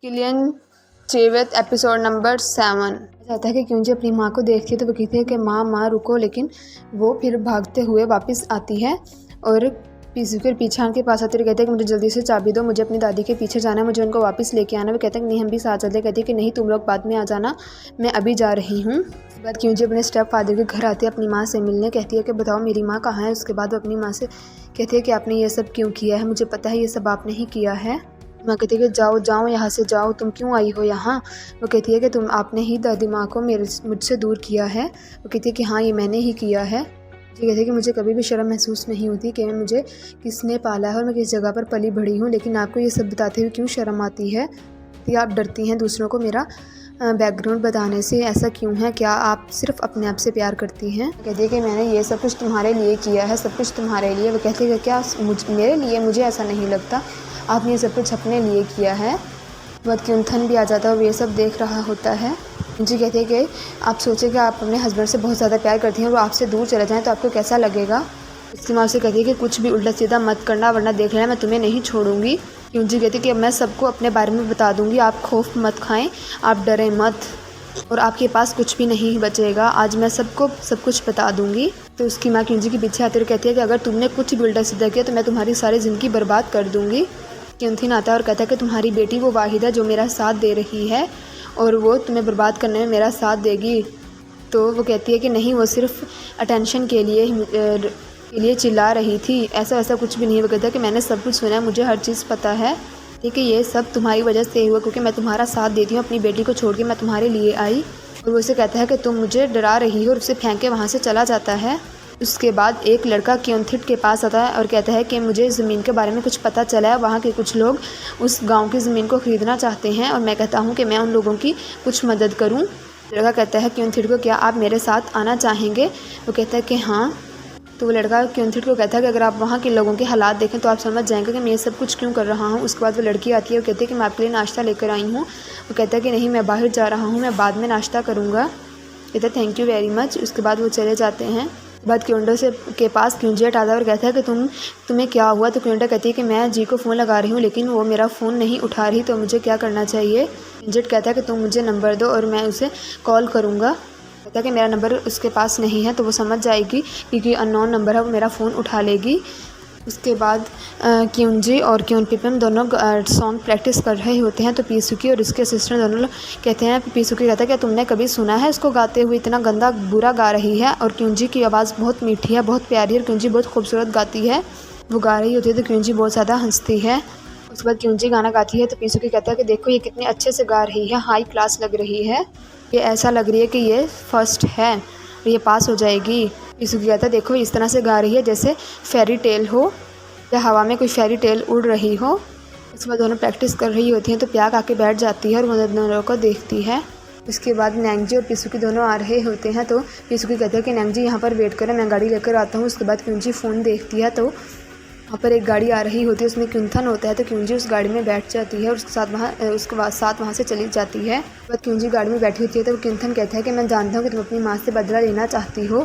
Kylian चेवेत episode number 7 चाहता है कि क्योंकि अपनी माँ को देखती है तो वो कहती है कि माँ माँ रुको, लेकिन वो फिर भागते हुए वापस आती है और पीछे पीछान के पास आते हुए कहते हैं कि मुझे जल्दी से चाबी दो, मुझे अपनी दादी के पीछे जाना है, मुझे उनको वापस लेके आना है। वो कहते हैं कि नहीं हम भी साथ चलते। कहती है कि नहीं तुम लोग बाद में आ जाना, मैं अभी जा रही हूँ। उसके बाद क्योंकि अपने स्टेप फादर के घर आती है अपनी माँ से मिलने। कहती है कि बताओ मेरी माँ कहाँ है। उसके बाद वो अपनी माँ से कहती है कि आपने ये सब क्यों किया है, मुझे पता है ये सब आपने ही किया है। माँ कहती है कि जाओ जाओ यहाँ से जाओ, तुम क्यों आई हो यहाँ। वो कहती है कि आपने ही दादी माँ को मुझसे दूर किया है। वो कहती है कि हाँ ये मैंने ही किया है। जी कहती है कि मुझे कभी भी शर्म महसूस नहीं होती कि मुझे किसने पाला है और मैं किस जगह पर पली बढ़ी हूँ, लेकिन आपको ये सब बताते हुए क्यों शर्म आती है कि आप डरती हैं दूसरों को मेरा बैकग्राउंड बताने से, ऐसा क्यों है, क्या आप सिर्फ अपने आप से प्यार करती हैं। कहती है कि मैंने ये सब कुछ तुम्हारे लिए किया है, सब कुछ तुम्हारे लिए। वो कहती है कि क्या मेरे लिए, मुझे ऐसा नहीं लगता, आपने ये सब कुछ अपने लिए किया है। बहुत क्यूंथन भी आ जाता है और ये सब देख रहा होता है। जी कहती है कि आप सोचें कि आप अपने हस्बैंड से बहुत ज़्यादा प्यार करती हैं और वो आपसे दूर चले जाएं तो आपको कैसा लगेगा। उसकी माँ से कहती है कि कुछ भी उल्टा सीधा मत करना वरना देख लेना मैं तुम्हें नहीं छोड़ूंगी। क्योंकि कहती है कि मैं सबको अपने बारे में बता दूंगी, आप खौफ मत खाएं, आप डरें मत और आपके पास कुछ भी नहीं बचेगा, आज मैं सबको सब कुछ बता दूंगी। तो उसकी माँ क्यूंजी के पीछे आते हुए कहती है कि अगर तुमने कुछ भी उल्टा सीधा किया तो मैं तुम्हारी सारी ज़िंदगी बर्बाद कर दूंगी। क्यूंथिन आता है और कहता है कि तुम्हारी बेटी वो वाहिदा जो मेरा साथ दे रही है और वो तुम्हें बर्बाद करने में मेरा साथ देगी। तो वो कहती है कि नहीं, वो सिर्फ अटेंशन के लिए चिल्ला रही थी, ऐसा वैसा कुछ भी नहीं। वो कहता है कि मैंने सब कुछ सुना है, मुझे हर चीज़ पता है, ठीक है, ये सब तुम्हारी वजह से हुआ क्योंकि मैं तुम्हारा साथ देती हूँ, अपनी बेटी को छोड़ के मैं तुम्हारे लिए आई। और वो उसे कहता है कि तुम मुझे डरा रही हो और उसे फेंक के वहाँ से चला जाता है। उसके बाद एक लड़का क्योंथिट के पास आता है और कहता है कि मुझे ज़मीन के बारे में कुछ पता चला है, वहाँ के कुछ लोग उस गांव की ज़मीन को ख़रीदना चाहते हैं और मैं कहता हूँ कि मैं उन लोगों की कुछ मदद करूँ। लड़का कहता है क्योंथिट को, क्या आप मेरे साथ आना चाहेंगे। वो कहता है कि हाँ। तो वो लड़का क्योंथिट को कहता है कि अगर आप वहाँ के लोगों के हालात देखें तो आप समझ जाएंगे कि मैं ये सब कुछ क्यों कर रहा हूँ। उसके बाद वो लड़की आती है और कहती है कि मैं आपके लिए नाश्ता लेकर आई हूँ। वो कहता है कि नहीं मैं बाहर जा रहा हूँ, मैं बाद में नाश्ता करूँगा। कहता है थैंक यू वेरी मच। उसके बाद वो चले जाते हैं। बाद क्योंडो से के पास क्यूंजेट आता है और कहता है कि तुम्हें क्या हुआ। तो क्योंडा कहती है कि मैं जी को फ़ोन लगा रही हूँ लेकिन वो मेरा फ़ोन नहीं उठा रही, तो मुझे क्या करना चाहिए। क्यूंजेट कहता है कि तुम मुझे नंबर दो और मैं उसे कॉल करूँगा। कहता है कि मेरा नंबर उसके पास नहीं है, तो वो समझ जाएगी क्योंकि अननोन नंबर है, वो मेरा फ़ोन उठा लेगी। उसके बाद क्यूंजी और क्यूनपिपम दोनों सॉन्ग प्रैक्टिस कर रहे होते हैं। तो पीसुकी और उसके असिस्टेंट दोनों लोग कहते हैं, पीसुकी कहता है कि तुमने कभी सुना है इसको गाते हुए, इतना गंदा बुरा गा रही है। और क्यूंजी की आवाज़ बहुत मीठी है, बहुत प्यारी है और क्यूंजी बहुत खूबसूरत गाती है। वो गा रही होती है तो क्यूंजी बहुत ज़्यादा हंसती है। उसके बाद क्यूंजी गाना गाती है तो पीसुकी कहता है कि देखो ये कितने अच्छे से गा रही है, हाई क्लास लग रही है, ये ऐसा लग रही है कि ये फर्स्ट है, ये पास हो जाएगी। पीसुकी कहता है देखो इस तरह से गा रही है जैसे फेरी टेल हो या हवा में कोई फेरी टेल उड़ रही हो। उसके बाद दोनों प्रैक्टिस कर रही होती हैं तो प्याक आके बैठ जाती है और वो दोनों को देखती है। उसके बाद नैंगजी और पीसुकी दोनों आ रहे होते हैं तो पीसुकी कहते हैं कि नैंगजी यहाँ पर वेट करें, मैं गाड़ी लेकर आता हूँ। उसके बाद क्यूंजी फ़ोन देखती है तो वहाँ पर एक गाड़ी आ रही होती है, उसमें क्यूंथन होता है। तो क्यूंजी उस गाड़ी में बैठ जाती है और उसके बाद साथ वहाँ से चली जाती है। उसके बाद क्यूंजी गाड़ी में बैठी होती है तो क्यूंथन कहता है कि मैं जानता हूँ कि तुम अपनी माँ से बदला लेना चाहती है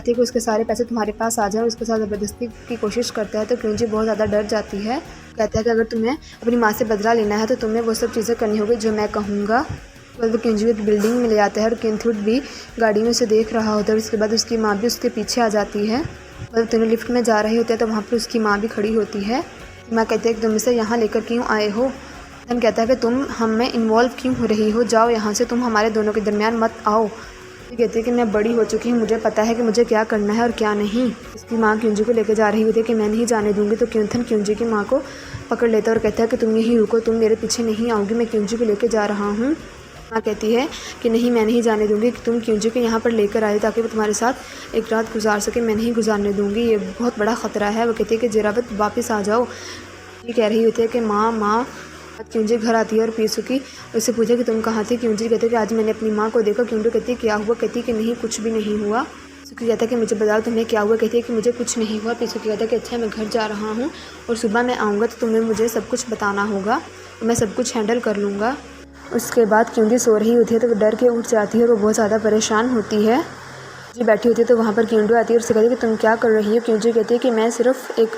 कि उसके सारे पैसे तुम्हारे पास आ जाए और उसके साथ ज़बरदस्ती की कोशिश करता है। तो क्यूंजी बहुत ज़्यादा डर जाती है। कहता है कि अगर तुम्हें अपनी माँ से बदला लेना है तो तुम्हें वो सब चीज़ें करनी होगी जो मैं कहूँगा। तो वो क्यूंजी एक बिल्डिंग में ले जाता है और क्यूंथिट भी गाड़ी में उसे देख रहा होता है। उसके बाद उसकी माँ भी उसके पीछे आ जाती है। और दोनों लिफ्ट में जा रहे होते हैं तो वहाँ पर उसकी माँ भी खड़ी होती है। माँ कहती है कि तुम इसे यहाँ लेकर क्यों आए हो। धन कहता है कि तुम हम में इन्वॉल्व क्यों हो रही हो, जाओ यहाँ से, तुम हमारे दोनों के दरमियान मत आओ। कहती है कि मैं बड़ी हो चुकी हूँ, मुझे पता है कि मुझे क्या करना है और क्या नहीं। उसकी माँ क्यूंजी को लेकर जा रही होती है कि मैं नहीं जाने दूंगी। तो क्यूंथन क्यूंजी की माँ को पकड़ लेता है और कहता है कि तुम यहीं रुको, तुम मेरे पीछे नहीं आओगी, मैं क्यूंजी को लेकर जा रहा हूँ। माँ कहती है कि नहीं मैं नहीं जाने दूंगी, कि तुम क्यूंजी को यहाँ पर लेकर आए ताकि वो तुम्हारे साथ एक रात गुजार सके, मैं नहीं गुजारने दूंगी, ये बहुत बड़ा ख़तरा है। वो कहती है कि जरावत वापस आ जाओ। ये कह रही होती है कि माँ। क्यूंजी घर आती है और पीसुकी उससे पूछे कि तुम कहाँ थी। क्यूंजी कहती है कि आज मैंने अपनी माँ को देखा। क्यूंजी कहती है क्या हुआ। कहती है कि नहीं कुछ भी नहीं हुआ। पीसुकी कहता है कि मुझे बताओ तुम्हें क्या हुआ। कहती है कि मुझे कुछ नहीं हुआ। पीसुकी कहता है कि अच्छा मैं घर जा रहा हूँ और सुबह मैं आऊँगा तो तुम्हें मुझे सब कुछ बताना होगा, मैं सब कुछ हैंडल कर लूँगा। उसके बाद क्यूंजी सो रही होती है तो वो डर के उठ जाती है और वो बहुत ज़्यादा परेशान होती है। जी बैठी होती है तो वहाँ पर क्यूंडो आती है और उससे कहती है कि तुम क्या कर रही हो। क्यूंजी कहती है कि मैं सिर्फ एक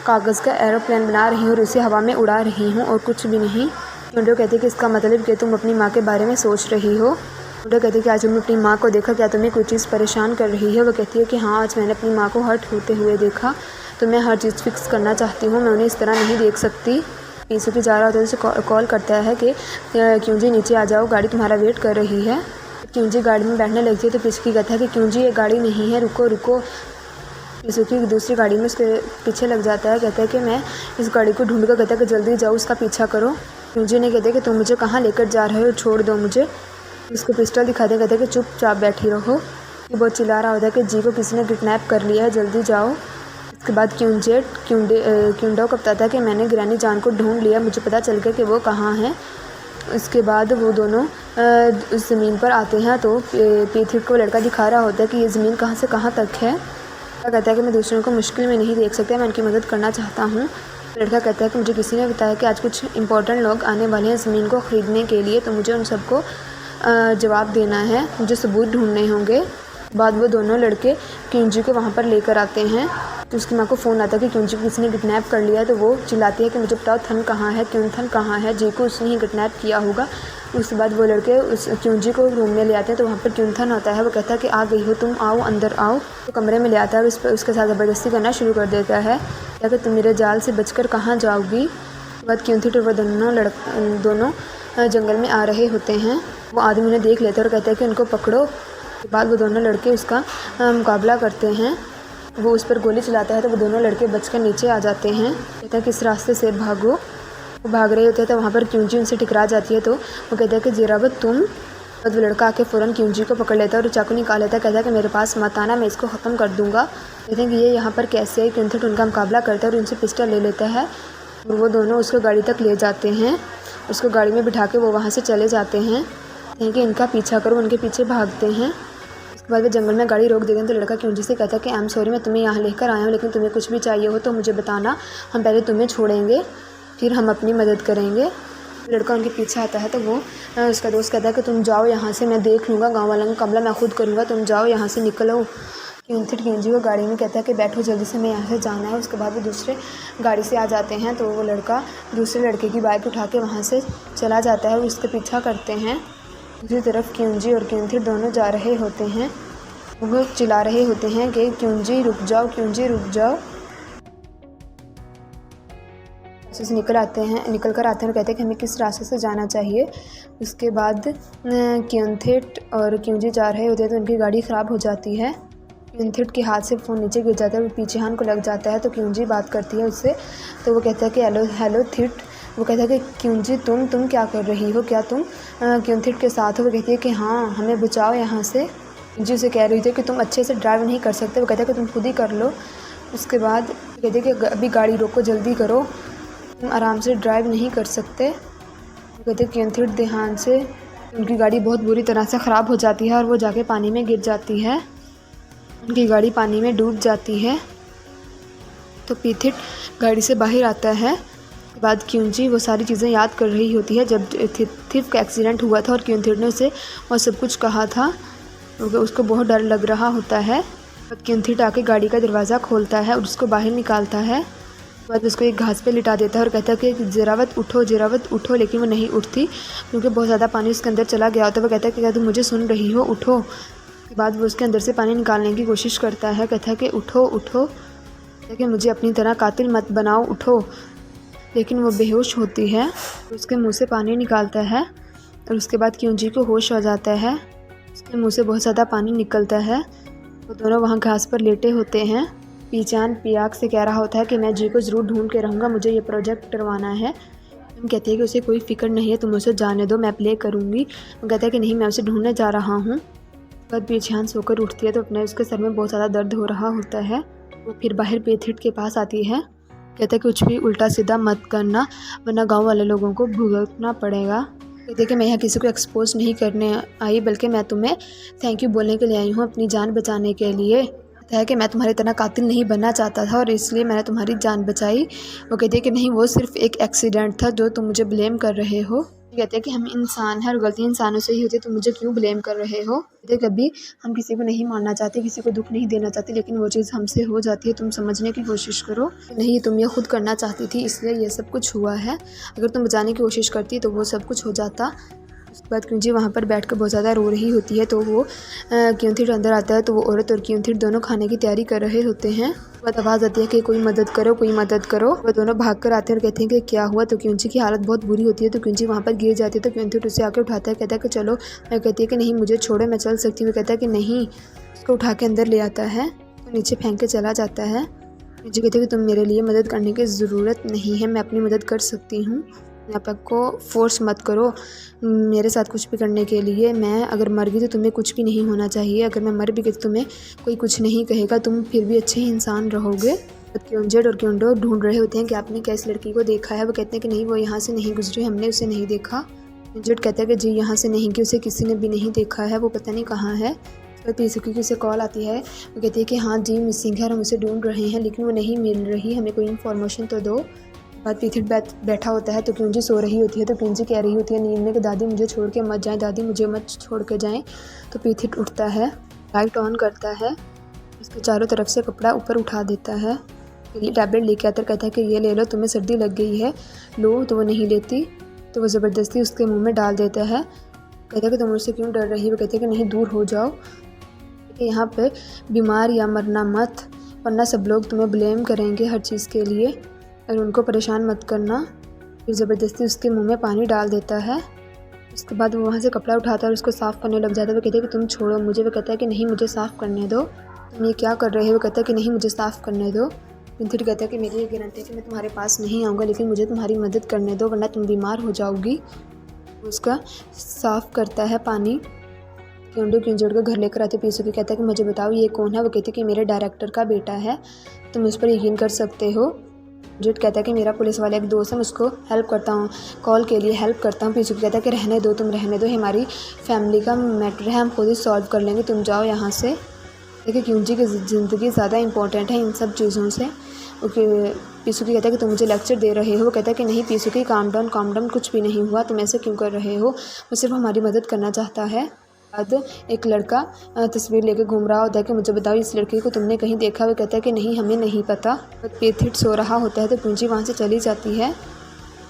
कागज़ का एरोप्लेन बना रही हूँ और उसे हवा में उड़ा रही हूँ और कुछ भी नहीं। क्योंडो कहती है कि इसका मतलब कि तुम अपनी माँ के बारे में सोच रही हो। क्योंडो कहती है कि आज तुमने अपनी माँ को देखा, क्या तुम्हें कोई चीज़ परेशान कर रही है। वो कहती है कि हाँ, आज मैंने अपनी माँ को हर्ट होते हुए देखा, तो मैं हर चीज़ फिक्स करना चाहती हूँ, मैं उन्हें इस तरह नहीं देख सकती। पीसूकी जा रहा होता है, उसे कॉल करता है कि क्योंजी नीचे आ जाओ, गाड़ी तुम्हारा वेट कर रही है। क्योंजी गाड़ी में बैठने लगती है तो पीसूकी कहता है कि क्योंजी ये गाड़ी नहीं है, रुको रुको। पीसूकी दूसरी गाड़ी में उसके पीछे लग जाता है, कहता है कि मैं इस गाड़ी को ढूंढ कर, कहता है कि जल्दी जाओ, उसका पीछा करो। क्योंजी ने कहते हैं कि तुम मुझे कहाँ लेकर जा रहे हो, छोड़ दो मुझे। उसको पिस्टल दिखाते हैं, कहते हैं कि चुपचाप बैठी रहो। ये बहुत चिल्ला रहा होता है कि जी को किसी ने किडनैप कर लिया है, जल्दी जाओ। उसके बाद क्योंडो को बताता है कि मैंने ग्रैनी जान को ढूंढ लिया, मुझे पता चल गया कि वो कहाँ है। उसके बाद वो दोनों उस ज़मीन पर आते हैं तो पीथिट को लड़का दिखा रहा होता है कि ये ज़मीन कहाँ से कहाँ तक है। लड़का कहता है कि मैं दूसरों को मुश्किल में नहीं देख सकता, मैं उनकी मदद करना चाहता हूँ। लड़का कहता है कि मुझे किसी ने बताया कि आज कुछ इंपॉर्टेंट लोग आने वाले हैं ज़मीन को ख़रीदने के लिए, तो मुझे उन सबको जवाब देना है, मुझे सबूत ढूंढने होंगे। बाद वो दोनों लड़के क्योंजी को वहाँ पर लेकर आते हैं तो उसकी माँ को फ़ोन आता है कि क्योंजी को किसी ने किडनैप कर लिया है। तो वो चिल्लाती है कि मुझे बताओ थन कहाँ है, थन कहाँ है, जी को उसने ही किडनैप किया होगा। उसके बाद वो लड़के उस क्योंजी को रूम में ले आते हैं तो वहाँ पर थन होता है। वो कहता है कि आ गई हो तुम, आओ अंदर आओ। तो कमरे में ले आता है और उसके साथ ज़बरदस्ती करना शुरू कर देता है कि तुम मेरे जाल से बचकर कहाँ जाओगी। उसके बाद क्योंथिट और वो दोनों जंगल में आ रहे होते हैं। वो आदमी उन्हें देख लेते हैं और कहते हैं कि उनको पकड़ो। के बाद वो दोनों लड़के उसका मुकाबला करते हैं। वो उस पर गोली चलाता है तो वो दोनों लड़के बचकर नीचे आ जाते हैं। कहता है किस रास्ते से भागो। वो भाग रहे होते हैं तो वहाँ पर क्योंजी उनसे टकरा जाती है तो वो कहता है कि ज़ेरावत तुम। तो वो लड़का आके फ़ौरन क्योंजी को पकड़ लेता है और चाकू निकाल लेता है। कहता है कि मेरे पास मत आना, मैं इसको ख़त्म कर दूँगा। कहते हैं कि ये यहाँ पर कैसे है। क्योंथिट उनका मुकाबला करता है और उनसे पिस्टल ले लेता है और वो दोनों उसको गाड़ी तक ले जाते हैं। उसको गाड़ी में बिठा के वो वहाँ से चले जाते हैं। कहते हैं कि इनका पीछा करो, उनके पीछे भागते हैं। उसके बाद वो जंगल में गाड़ी रोक देते हैं तो लड़का क्योंजी से कहता है कि आई एम सॉरी, मैं तुम्हें यहाँ लेकर आया हूँ, लेकिन तुम्हें कुछ भी चाहिए हो तो मुझे बताना, हम पहले तुम्हें छोड़ेंगे फिर हम अपनी मदद करेंगे। लड़का उनके पीछे आता है तो वो उसका दोस्त कहता है कि तुम जाओ यहाँ से, मैं देख लूँगा गाँव वालों का कमला मैं खुद करूँगा, तुम जाओ यहाँ से, निकलो। क्योंजी को गाड़ी में कहता है कि बैठो जल्दी से, मैं यहाँ से जाना है। उसके बाद वो दूसरे गाड़ी से आ जाते हैं तो वो लड़का दूसरे लड़के की बाइक उठा के वहाँ से चला जाता है और उसके पीछा करते हैं। दूसरी तरफ क्योंजी और क्योंथिट दोनों जा रहे होते हैं। वो चिल्ला रहे होते हैं कि क्योंजी रुक जाओ, क्योंजी रुक जाओ। से निकल कर आते हैं और कहते हैं कि हमें किस रास्ते से जाना चाहिए। उसके बाद क्योंथिट और क्योंजी जा रहे होते हैं तो उनकी गाड़ी ख़राब हो जाती है। क्योंथिट के हाथ से फ़ोन नीचे गिर जाता है, वो पीछे हान को लग जाता है तो क्योंजी बात करती है उससे। तो वो कहता है कि हेलो थिट। वो कहता है कि क्योंजी तुम क्या कर रही हो, क्या तुम क्योंथिट के साथ हो। वो कहती है कि हाँ, हमें बचाओ यहाँ से। क्योंजी उसे कह रही थी कि तुम अच्छे से ड्राइव नहीं कर सकते। वो कहता है कि तुम खुद ही कर लो। उसके बाद कहते हैं कि अभी गाड़ी रोको, जल्दी करो, तुम आराम से ड्राइव नहीं कर सकते। वो कहते हैं क्योंथिट ध्यान से। उनकी गाड़ी बहुत बुरी तरह से ख़राब हो जाती है और वो जाके पानी में गिर जाती है। उनकी गाड़ी पानी में डूब जाती है तो पीथिट गाड़ी से बाहर आता है। उसके बाद क्योंजी वो सारी चीज़ें याद कर रही होती है जब थिफ का एक्सीडेंट हुआ था और क्योंथिट ने उसे वो सब कुछ कहा था। उसको बहुत डर लग रहा होता है। तब क्योंथिट आके गाड़ी का दरवाज़ा खोलता है और उसको बाहर निकालता है। उसके बाद उसको एक घास पे लिटा देता है और कहता है कि ज़ेरावत उठो, लेकिन वो नहीं उठती क्योंकि बहुत ज़्यादा पानी उसके अंदर चला गया होता है। वो कहता है कि क्या तुम मुझे सुन रही हो, उठो। उसके बाद वो उसके अंदर से पानी निकालने की कोशिश करता है। कहता है कि उठो, कि मुझे अपनी तरह कातिल मत बनाओ, उठो। लेकिन वो बेहोश होती है तो उसके मुंह से पानी निकालता है और उसके बाद क्योंजी को होश हो जाता है। उसके मुंह से बहुत ज़्यादा पानी निकलता है। वो दोनों वहाँ घास पर लेटे होते हैं। पीचान पियाक से कह रहा होता है कि मैं जी को ज़रूर ढूंढ के रहूँगा, मुझे ये प्रोजेक्ट करवाना है। हम कहते हैं कि उसे कोई फ़िक्र नहीं है, तुम उसे जाने दो, मैं प्ले करूँगी। वो कहता है कि नहीं, मैं उसे ढूंढने जा रहा हूँ। बाद पीछान सोकर उठती है तो अपने उसके सर में बहुत ज़्यादा दर्द हो रहा होता है। वो फिर बाहर पीथिट के पास आती है। कहते हैं कि कुछ भी उल्टा सीधा मत करना वरना गांव वाले लोगों को भुगतना पड़ेगा। कहते हैं कि मैं यहाँ किसी को एक्सपोज नहीं करने आई, बल्कि मैं तुम्हें थैंक यू बोलने के लिए आई हूँ, अपनी जान बचाने के लिए। कहता है कि मैं तुम्हारी तरह कातिल नहीं बनना चाहता था और इसलिए मैंने तुम्हारी जान बचाई। वो कहती है कि नहीं, वो सिर्फ एक एक्सीडेंट था जो तुम मुझे ब्लेम कर रहे हो। कहते हैं कि हम इंसान हैं और गलती इंसानों से ही होती है, तुम मुझे क्यों ब्लेम कर रहे हो। कभी हम किसी को नहीं मारना चाहते, किसी को दुख नहीं देना चाहते, लेकिन वो चीज़ हमसे हो जाती है। तुम समझने की कोशिश करो, नहीं तुम ये खुद करना चाहती थी, इसलिए ये सब कुछ हुआ है। अगर तुम बचाने की कोशिश करती तो वो सब कुछ हो जाता। उसके बाद क्योंकि वहाँ पर बैठ कर बहुत ज़्यादा रो रही होती है, तो वो क्योंथिर अंदर आता है, तो वो औरत और क्योंथिर दोनों खाने की तैयारी कर रहे होते हैं। बाद आवाज़ आती है कि कोई मदद करो, कोई मदद करो। वो दोनों भाग कर आते हैं और कहते हैं कि क्या हुआ। तो क्योंची की हालत बहुत बुरी होती है, तो क्योंची वहाँ पर गिर जाती है। तो क्योंथिर उसे आके उठाता है, कहता है कि चलो। मैं कहती है कि नहीं मुझे छोड़ो, मैं चल सकती हूँ। कहता है कि नहीं, उसको उठा के अंदर ले आता है, तो नीचे फेंक के चला जाता है। क्योंची कहती है कि तुम मेरे लिए मदद करने की ज़रूरत नहीं है, मैं अपनी मदद कर सकती हूँ। आप को फोर्स मत करो मेरे साथ कुछ भी करने के लिए। मैं अगर मर गई तो तुम्हें कुछ भी नहीं होना चाहिए, अगर मैं मर भी गई तो तुम्हें कोई कुछ नहीं कहेगा, तुम फिर भी अच्छे ही इंसान रहोगे। क्योंजेड और क्योंडो ढूंढ रहे होते हैं कि आपने क्या इस लड़की को देखा है। वो कहते हैं कि नहीं वो यहाँ से नहीं गुजरी, हमने उसे नहीं देखा। क्योंजेड कहता है कि जी यहाँ से नहीं, कि उसे किसी ने भी नहीं देखा है, वो पता नहीं कहाँ है। तो पीसुकी की उसे कॉल आती है, वो कहती है कि हाँ जी मिसिंग है और हम उसे ढूंढ रहे हैं, लेकिन वो नहीं मिल रही, हमें कोई इन्फॉर्मेशन तो दो। बाद पीथिट बैठा होता है, तो क्योंजी सो रही होती है। तो क्योंजी कह रही होती है नींद में कि दादी मुझे छोड़ के मत जाएं, दादी मुझे मत छोड़ के जाएं। तो पीथिट उठता है, लाइट ऑन करता है, उसके चारों तरफ से कपड़ा ऊपर उठा देता है। ये टैबलेट लेके आता कहता है कि ये ले लो, तुम्हें सर्दी लग गई है, लो। तो वो नहीं लेती, तो वो ज़बरदस्ती उसके मुँह में डाल देता है। कहता है कि तुम मुझसे क्यों डर रही हो। कहते हैं कि नहीं दूर हो जाओ, यहाँ पे बीमार या मरना मत, वरना सब लोग तुम्हें ब्लेम करेंगे हर चीज़ के लिए, और उनको परेशान मत करना। फिर ज़बरदस्ती उसके मुंह में पानी डाल देता है। उसके बाद वो वहाँ से कपड़ा उठाता है और उसको साफ़ करने लग जाता है। वो कहते हैं कि तुम छोड़ो मुझे। वो कहता है कि नहीं मुझे साफ़ करने दो। तुम ये क्या कर रहे हो। वो कहता है कि नहीं मुझे साफ़ करने दो। फिर कहता है कि मेरी ये गारंटी है कि मैं तुम्हारे पास नहीं आऊँगा, लेकिन मुझे तुम्हारी मदद करने दो, वरना तुम बीमार हो जाओगी। उसका साफ़ करता है पानी। क्योंडो क्योंजोड़ को घर लेकर आते पीसुकी कहता है कि मुझे बताओ ये कौन है। वो कहती है कि मेरे डायरेक्टर का बेटा है, तुम उस पर यकीन कर सकते हो। जेट कहता है कि मेरा पुलिस वाला एक दोस्त है, मैं उसको हेल्प करता हूँ, कॉल के लिए हेल्प करता हूँ। पीछू कहता है कि रहने दो, तुम रहने दो, हमारी फैमिली का मैटर है, हम खुद ही सॉल्व कर लेंगे, तुम जाओ यहाँ से। देखिए क्योंजी की ज़िंदगी ज़्यादा इंपॉर्टेंट है इन सब चीज़ों से। ओके पीसुकी कहता है कि तुम मुझे लेक्चर दे रहे हो। वो कहता है कि नहीं पीसुकी काम डाउन, कुछ भी नहीं हुआ, तुम ऐसे क्यों कर रहे हो, वो सिर्फ हमारी मदद करना चाहता है। बाद एक लड़का तस्वीर लेके घूम रहा होता है कि मुझे बताओ इस लड़की को तुमने कहीं देखा। वो कहता है कि नहीं हमें नहीं पता। पेथिट सो रहा होता है, तो क्योंजी वहाँ से चली जाती है।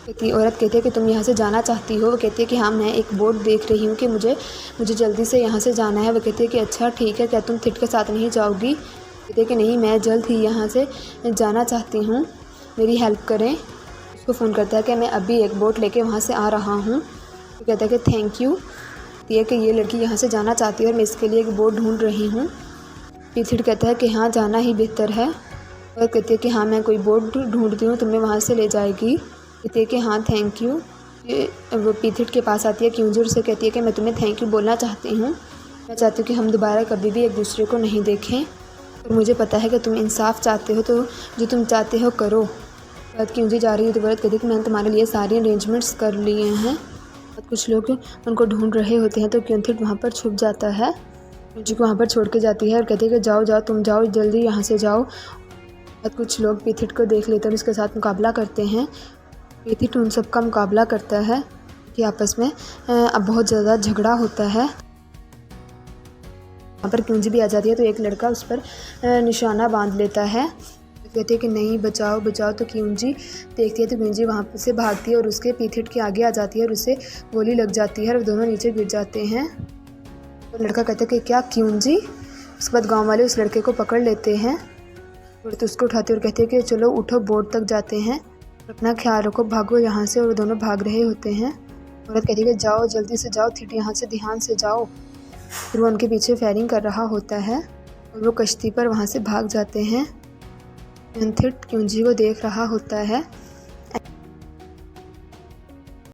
औरत कहती है कि तुम यहाँ से जाना चाहती हो। वो कहती है कि हाँ मैं एक बोर्ड देख रही हूँ कि मुझे जल्दी से यहाँ से जाना है। वो कहती है कि अच्छा ठीक है, क्या तुम थिट के साथ नहीं जाओगी। कहती है कि नहीं मैं जल्द ही यहाँ से जाना चाहती हूँ, मेरी हेल्प करें। उसको फ़ोन करता है कि मैं अभी एक बोट लेके वहाँ से आ रहा हूँ। तो कहता है कि थैंक यू। कहती है कि ये लड़की यहाँ से जाना चाहती है और मैं इसके लिए एक बोट ढूंढ रही हूँ। पीथिट कहता है कि हाँ जाना ही बेहतर है। और कहती है कि हाँ मैं कोई बोट ढूंढती हूँ, तुम्हें वहाँ से ले जाएगी। कहती है कि हाँ थैंक यू। वो पीथिट के पास आती है क्योंजोर से कहती है कि मैं तुम्हें थैंक यू बोलना चाहती हूँ, मैं चाहती हूँ कि हम दोबारा कभी भी एक दूसरे को नहीं देखें, और मुझे पता है कि तुम इंसाफ चाहते हो, तो जो तुम चाहते हो करो। बाद क्योंजी जा रही है तो औरत कहती है कि मैंने तुम्हारे लिए सारे अरेंजमेंट्स कर लिए हैं। कुछ लोग उनको ढूंढ रहे होते हैं, तो क्योंथिट वहाँ पर छुप जाता है, क्योंजी को वहाँ पर छोड़ के जाती है और कहती है कि जाओ जाओ तुम जाओ जल्दी यहाँ से जाओ। बाद कुछ लोग पीथिट को देख लेते हैं और उसके साथ मुकाबला करते हैं। पीथिट उन सब का मुकाबला करता है कि आपस में अब बहुत ज़्यादा झगड़ा होता है। वहाँ पर क्योंजी भी आ जाती है, तो एक लड़का उस पर निशाना बांध लेता है, कहते हैं कि नहीं बचाओ बचाओ। तो क्योंजी देखती है तो क्योंजी वहाँ से भागती है और उसके पीथिट के आगे आ जाती है और उसे गोली लग जाती है और दोनों नीचे गिर जाते हैं। तो लड़का कहता है कि क्या क्योंजी। उसके बाद गांव वाले उस लड़के को पकड़ लेते हैं और तो उसको उठाते और कहते हैं कि चलो उठो बोट तक जाते हैं, अपना ख्याल रखो, भागो यहाँ से। और दोनों भाग रहे होते हैं। औरत कहती है कि जाओ जल्दी से जाओ, थिट यहाँ से ध्यान से जाओ। फिर वो उनके पीछे फायरिंग कर रहा होता है और वो कश्ती पर वहाँ से भाग जाते हैं। थिट क्योंजी को देख रहा होता है